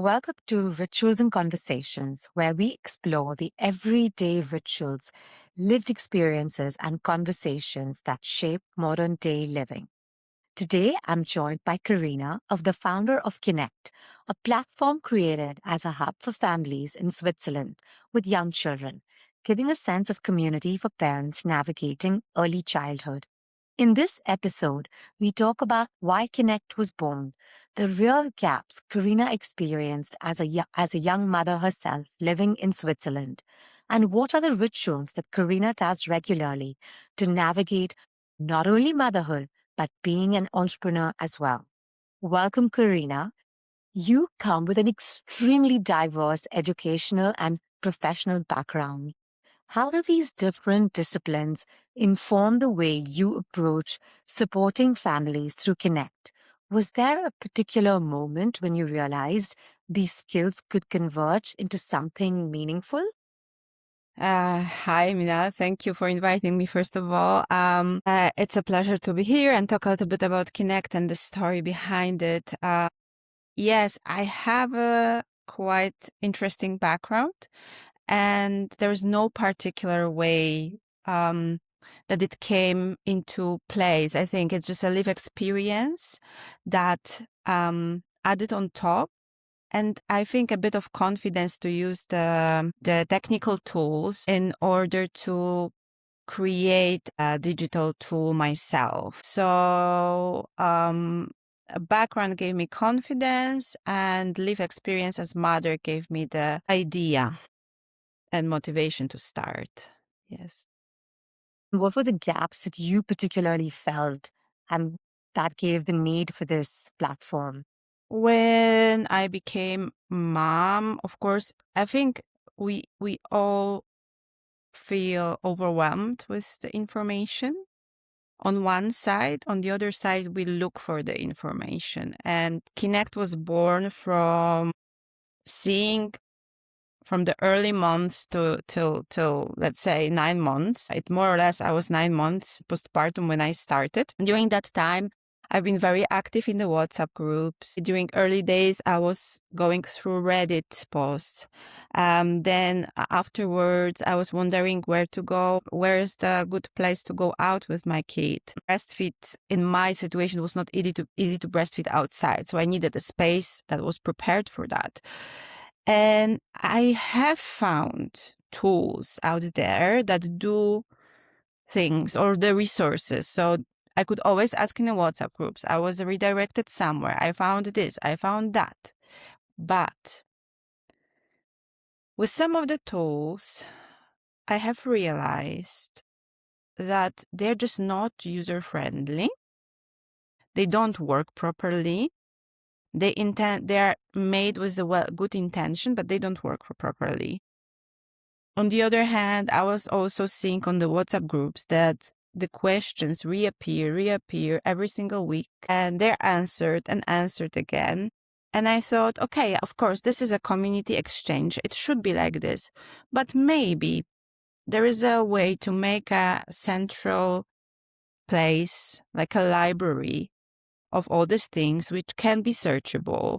Welcome to Rituals and Conversations, where we explore the everyday rituals, lived experiences, and conversations that shape modern day living. Today, I'm joined by Karina, of the founder of Kinect, a platform created as a hub for families in Switzerland with young children, giving a sense of community for parents navigating early childhood. In this episode, we talk about why Kinect was born, the real gaps Karina experienced as a young mother herself living in Switzerland, and what are the rituals that Karina does regularly to navigate not only motherhood, but being an entrepreneur as well. Welcome, Karina. You come with an extremely diverse educational and professional background. How do these different disciplines inform the way you approach supporting families through Connect? Was there a particular moment when you realized these skills could converge into something meaningful? Hi, Mina. Thank you for inviting me, first of all. It's a pleasure to be here and talk a little bit about Kinect and the story behind it. Yes, I have a quite interesting background, and there's no particular way that it came into place. I think it's just a live experience that added on top, and I think a bit of confidence to use the technical tools in order to create a digital tool myself. So a background gave me confidence, and live experience as mother gave me the idea and motivation to start. Yes. What were the gaps that you particularly felt and that gave the need for this platform? When I became mom, of course, I think we all feel overwhelmed with the information on one side. On the other side, we look for the information. And Kinect was born from seeing from the early months to till let's say 9 months. It more or less I was 9 months postpartum when I started. During that time, I've been very active in the WhatsApp groups. During early days, I was going through Reddit posts. Then afterwards, I was wondering where to go. Where is the good place to go out with my kid? Breastfeed in my situation was not easy to breastfeed outside, so I needed a space that was prepared for that. And I have found tools out there that do things, or the resources. So I could always ask in the WhatsApp groups. I was redirected somewhere. I found this, I found that. But with some of the tools, I have realized that they're just not user friendly. They don't work properly. They are made with a good intention, but they don't work properly. On the other hand, I was also seeing on the WhatsApp groups that the questions reappear every single week, and they're answered and answered again. And I thought, okay, of course, this is a community exchange. It should be like this. But maybe there is a way to make a central place, like a library of all these things, which can be searchable.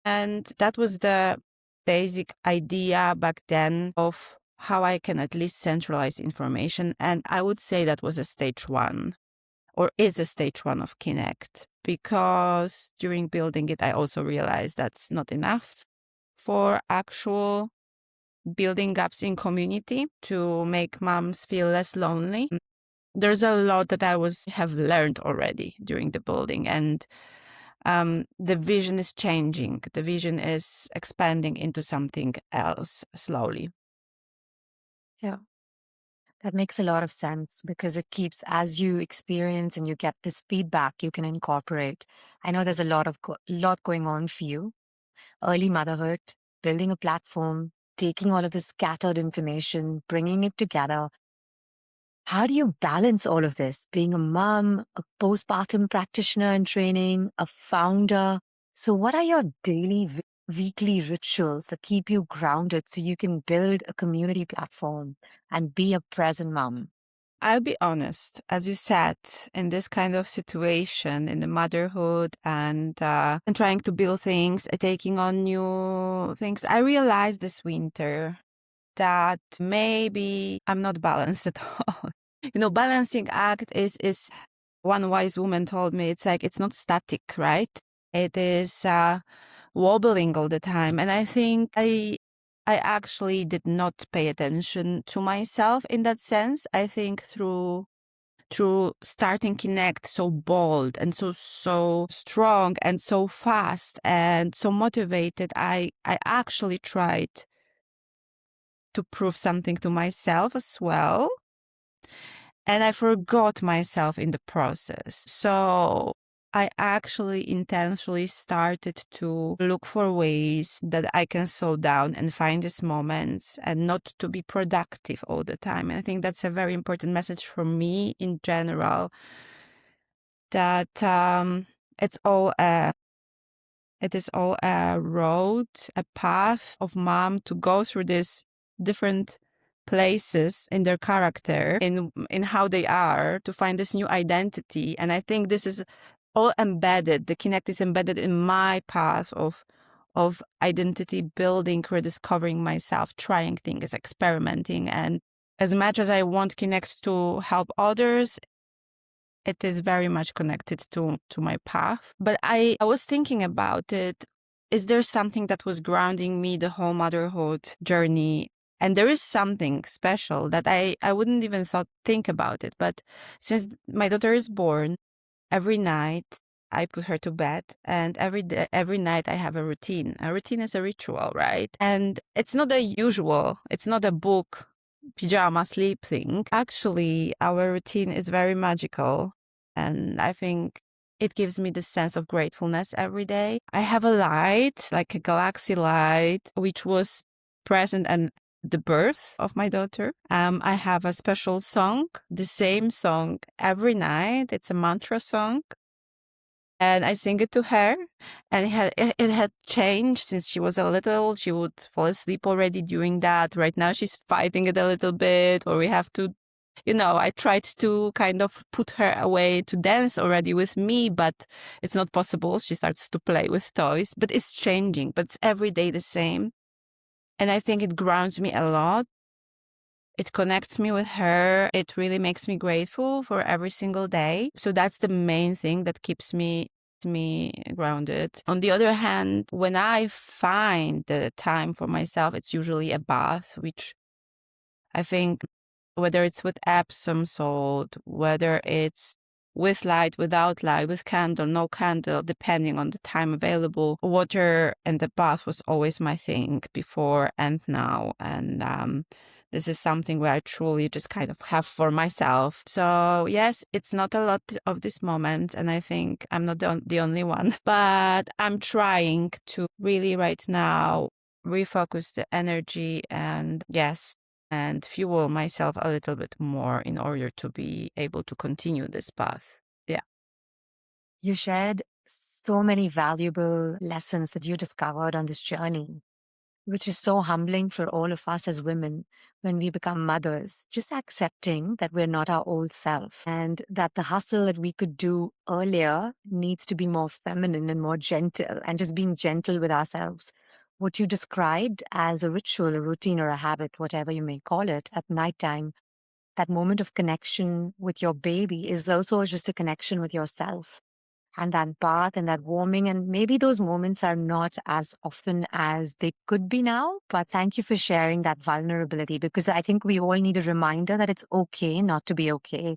And that was the basic idea back then of how I can at least centralize information. And I would say that was a stage one, or is a stage one of Kinect, because during building it, I also realized that's not enough for actual building gaps in community to make moms feel less lonely. There's a lot that have learned already during the building, and the vision is changing. The vision is expanding into something else slowly. Yeah. That makes a lot of sense because it keeps, as you experience and you get this feedback, you can incorporate. I know there's a lot going on for you. Early motherhood, building a platform, taking all of this scattered information, bringing it together. How do you balance all of this? Being a mom, a postpartum practitioner in training, a founder. So, what are your daily, weekly rituals that keep you grounded so you can build a community platform and be a present mom? I'll be honest, as you said, in this kind of situation, in the motherhood and trying to build things, taking on new things, I realized this winter that maybe I'm not balanced at all. Balancing act is one wise woman told me, it's like, it's not static, right? It is wobbling all the time. And I think I actually did not pay attention to myself in that sense. I think through starting Kinect so bold and so strong and so fast and so motivated, I actually tried to prove something to myself as well. And I forgot myself in the process. So I actually intentionally started to look for ways that I can slow down and find these moments and not to be productive all the time. And I think that's a very important message for me in general, that it is all a road, a path of mom to go through these different places in their character, in how they are, to find this new identity. And I think this is all embedded. The Kinect is embedded in my path of identity building, rediscovering myself, trying things, experimenting. And as much as I want Kinect to help others, it is very much connected to my path. But I was thinking about it. Is there something that was grounding me the whole motherhood journey? And there is something special that I wouldn't even think about it. But since my daughter is born, every night I put her to bed, and every night I have a routine. A routine is a ritual, right? And it's not it's not a book, pajama sleep thing. Actually, our routine is very magical. And I think it gives me this sense of gratefulness every day. I have a light, like a galaxy light, which was present and the birth of my daughter. I have a special song, the same song every night. It's a mantra song. And I sing it to her, and it had changed since she was a little. She would fall asleep already during that. Right now, she's fighting it a little bit, or we have to, I tried to kind of put her away to dance already with me, but it's not possible. She starts to play with toys, but it's changing, but it's every day the same. And I think it grounds me a lot. It connects me with her. It really makes me grateful for every single day. So that's the main thing that keeps me grounded. On the other hand, when I find the time for myself, it's usually a bath, which I think, whether it's with Epsom salt, whether it's with light, without light, with candle, no candle, depending on the time available, water and the bath was always my thing before and now. And this is something where I truly just kind of have for myself. So yes, it's not a lot of this moment, and I think I'm not the only one, but I'm trying to really right now refocus the energy and fuel myself a little bit more in order to be able to continue this path. Yeah. You shared so many valuable lessons that you discovered on this journey, which is so humbling for all of us as women when we become mothers. Just accepting that we're not our old self and that the hustle that we could do earlier needs to be more feminine and more gentle, and just being gentle with ourselves. What you described as a ritual, a routine, or a habit, whatever you may call it, at nighttime, that moment of connection with your baby is also just a connection with yourself, and that bath and that warming. And maybe those moments are not as often as they could be now. But thank you for sharing that vulnerability, because I think we all need a reminder that it's okay not to be okay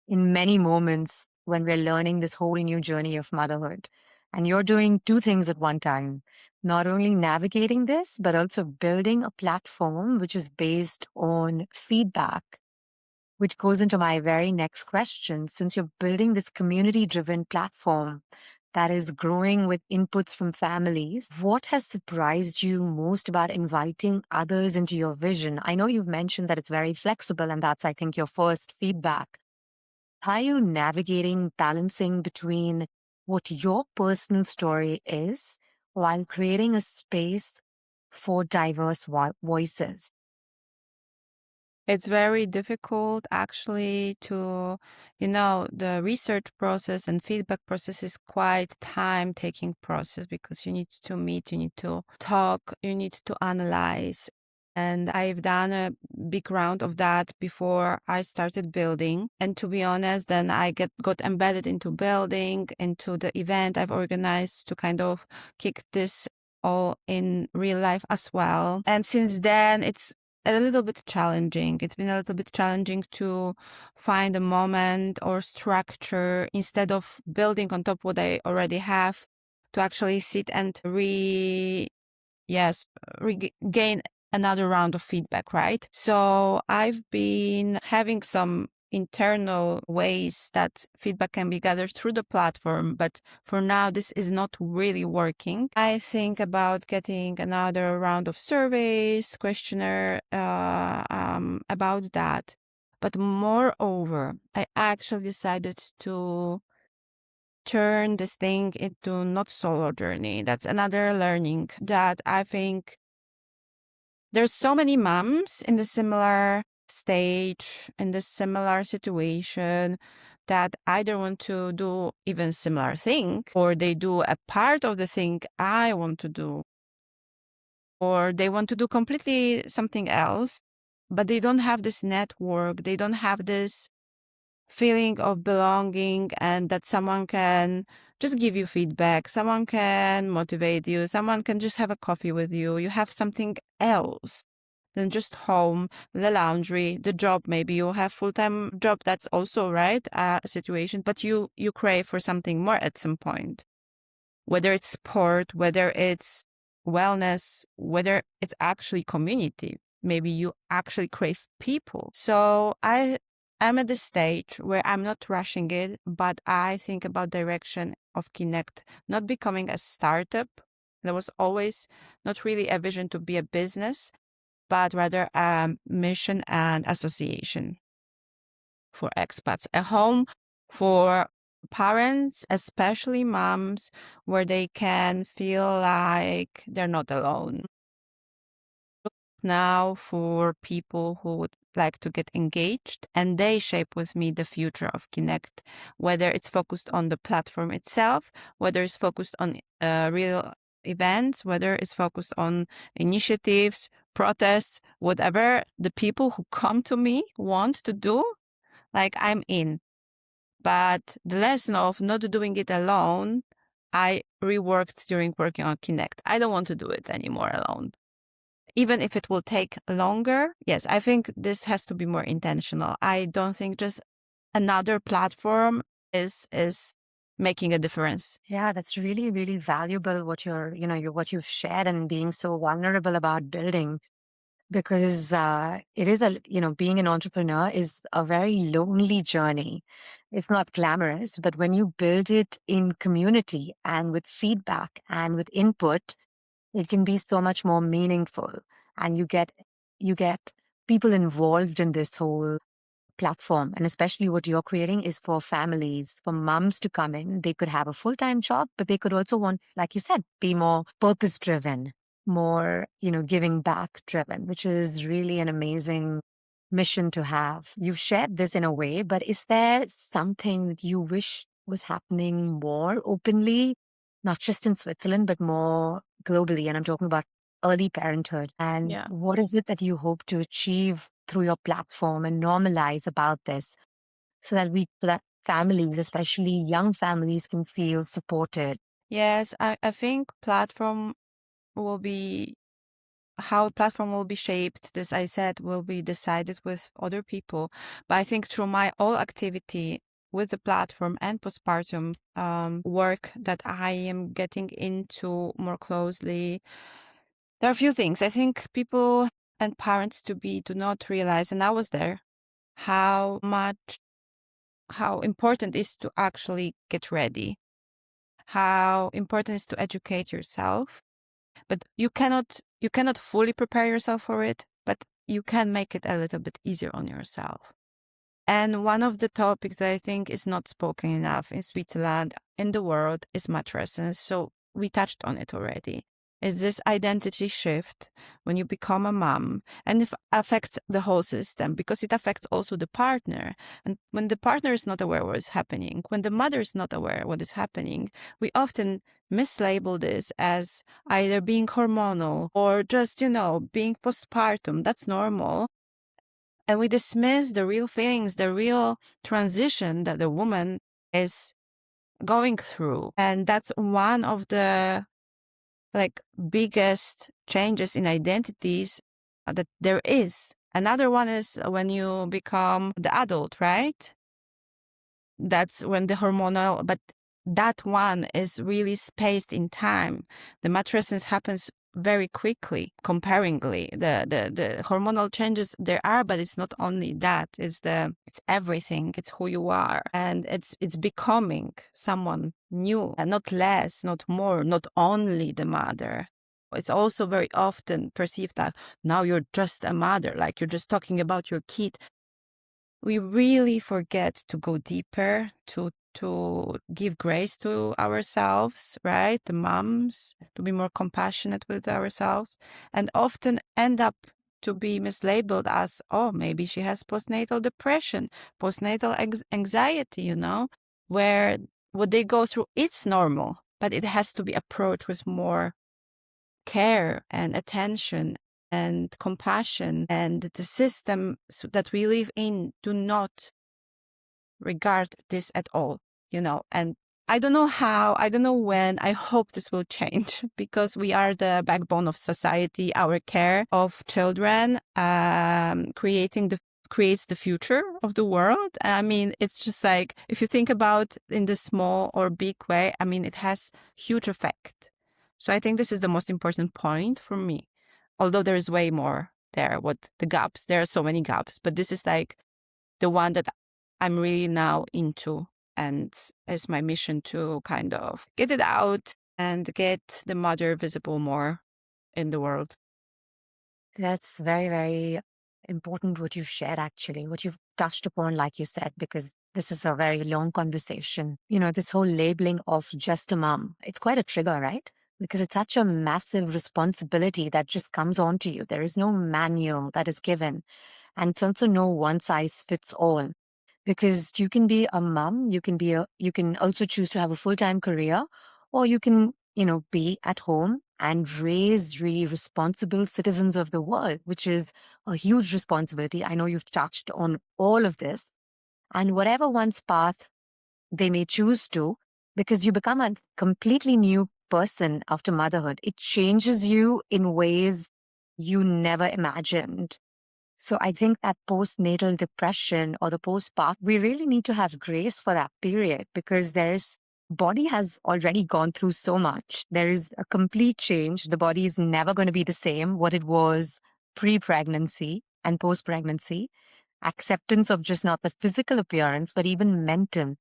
in many moments when we're learning this whole new journey of motherhood. And you're doing two things at one time, not only navigating this, but also building a platform which is based on feedback, which goes into my very next question. Since you're building this community driven platform that is growing with inputs from families, what has surprised you most about inviting others into your vision? I know you've mentioned that it's very flexible, and that's, I think, your first feedback. How are you navigating balancing between what your personal story is while creating a space for diverse voices? It's very difficult actually to, the research process and feedback process is quite time-taking process because you need to meet, you need to talk, you need to analyze. And I've done a big round of that before I started building. And to be honest, then I got embedded into building, into the event I've organized to kind of kick this all in real life as well. And since then, it's a little bit challenging. It's been a little bit challenging to find a moment or structure instead of building on top what I already have to actually sit and regain another round of feedback, right? So I've been having some internal ways that feedback can be gathered through the platform, but for now, this is not really working. I think about getting another round of surveys, questionnaire about that. But moreover, I actually decided to turn this thing into not solo journey. That's another learning that I think there's so many moms in the similar stage, in the similar situation that either want to do even similar thing or they do a part of the thing I want to do or they want to do completely something else, but they don't have this network. They don't have this feeling of belonging and that someone can just give you feedback, someone can motivate you, someone can just have a coffee with you. You have something else than just home, the laundry, the job. Maybe you have full-time job. That's also right a situation, but you crave for something more at some point, whether it's sport, whether it's wellness, whether it's actually community. Maybe you actually crave people. So I'm at the stage where I'm not rushing it, but I think about direction of Kinect not becoming a startup. There was always not really a vision to be a business, but rather a mission and association for expats, a home for parents, especially moms, where they can feel like they're not alone. Now for people who would like to get engaged and they shape with me the future of Kinect, whether it's focused on the platform itself, whether it's focused on real events, whether it's focused on initiatives, protests, whatever the people who come to me want to do, like I'm in. But the lesson of not doing it alone, I reworked during working on Kinect. I don't want to do it anymore alone. Even if it will take longer, yes, I think this has to be more intentional. I don't think just another platform is making a difference. Yeah, that's really, really valuable what what you've shared and being so vulnerable about building because it is being an entrepreneur is a very lonely journey. It's not glamorous, but when you build it in community and with feedback and with input, it can be so much more meaningful. And you get people involved in this whole platform. And especially what you're creating is for families, for moms to come in. They could have a full-time job, but they could also want, like you said, be more purpose-driven, more, giving back driven, which is really an amazing mission to have. You've shared this in a way, but is there something that you wish was happening more openly, not just in Switzerland, but more globally? And I'm talking about early parenthood. And Yeah. what is it that you hope to achieve through your platform and normalize about this so that families, especially young families, can feel supported? Yes, I think will be how platform will be shaped, this I said will be decided with other people. But I think through my all activity with the platform and postpartum work that I am getting into more closely, there are a few things. I think people and parents do not realize, and I was there, how important it is to actually get ready, how important it is to educate yourself. But you cannot fully prepare yourself for it, but you can make it a little bit easier on yourself. And one of the topics that I think is not spoken enough in Switzerland, in the world, is mattresses. So we touched on it already. is this identity shift when you become a mom, and it affects the whole system because it affects also the partner. And when the partner is not aware what is happening, when the mother is not aware what is happening, we often mislabel this as either being hormonal or just, being postpartum. That's normal. And we dismiss the real feelings, the real transition that the woman is going through. And that's one of the biggest changes in identities that there is. Another one is when you become the adult, right? That's when the hormonal, but that one is really spaced in time. The matrescence happens very quickly, comparingly. The hormonal changes there are, but it's not only that. It's everything. It's who you are, and it's becoming someone new, and not less, not more, not only the mother. It's also very often perceived that now you're just a mother, like you're just talking about your kid. We really forget to go deeper, to give grace to ourselves, right? The moms, to be more compassionate with ourselves, and often end up to be mislabeled as, oh, maybe she has postnatal depression, postnatal anxiety, where what they go through, it's normal, but it has to be approached with more care and attention and compassion. And the systems that we live in do not regard this at all, and I don't know how, I don't know when. I hope this will change because we are the backbone of society. Our care of children creates the future of the world. I mean, it's just like, if you think about in the small or big way, I mean, it has huge effect. So I think this is the most important point for me, although there is way more there. There are so many gaps, but this is like the one that I'm really now into, and it's my mission to kind of get it out and get the mother visible more in the world. That's very, very important what you've shared, actually, what you've touched upon, like you said, because this is a very long conversation. This whole labeling of just a mom, it's quite a trigger, right? Because it's such a massive responsibility that just comes onto you. There is no manual that is given. And it's also no one size fits all. Because you can be a mom, you can also choose to have a full-time career, or you can, be at home and raise really responsible citizens of the world, which is a huge responsibility. I know you've touched on all of this. And whatever one's path they may choose to, because you become a completely new person after motherhood, it changes you in ways you never imagined. So I think that postnatal depression or the postpartum, we really need to have grace for that period, because body has already gone through so much. There is a complete change. The body is never going to be the same what it was pre-pregnancy and post-pregnancy. Acceptance of just not the physical appearance, but even mental.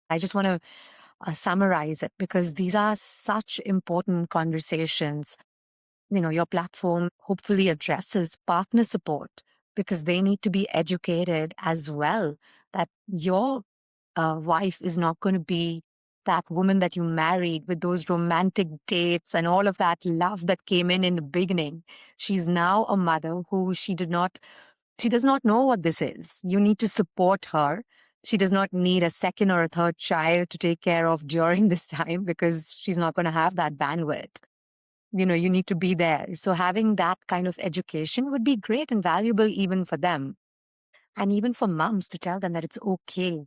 I just want to summarize it, because these are such important conversations. Your platform hopefully addresses partner support, because they need to be educated as well, that your wife is not going to be that woman that you married with those romantic dates and all of that love that came in the beginning. She's now a mother who she does not know what this is. You need to support her. She does not need a second or a third child to take care of during this time, because she's not going to have that bandwidth. You need to be there. So having that kind of education would be great and valuable even for them. And even for moms, to tell them that it's okay.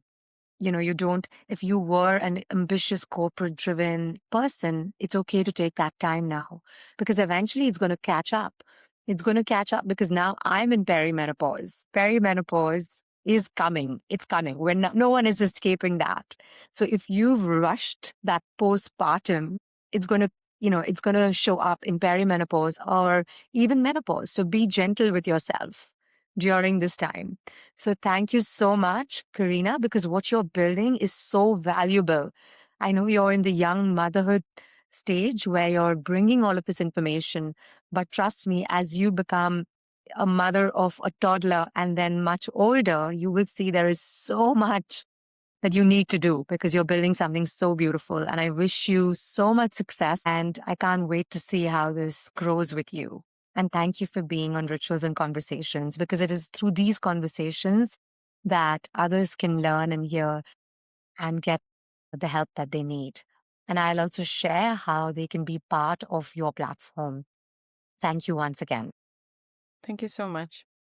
If you were an ambitious corporate driven person, it's okay to take that time now, because eventually it's going to catch up. It's going to catch up, because now I'm in perimenopause. Perimenopause is coming. It's coming. No one is escaping that. So if you've rushed that postpartum, it's going to it's going to show up in perimenopause or even menopause. So be gentle with yourself during this time. So thank you so much, Karina, because what you're building is so valuable. I know you're in the young motherhood stage where you're bringing all of this information, but trust me, as you become a mother of a toddler and then much older, you will see there is so much that you need to do because you're building something so beautiful. And I wish you so much success. And I can't wait to see how this grows with you. And thank you for being on Rituals and Conversations, because it is through these conversations that others can learn and hear and get the help that they need. And I'll also share how they can be part of your platform. Thank you once again. Thank you so much.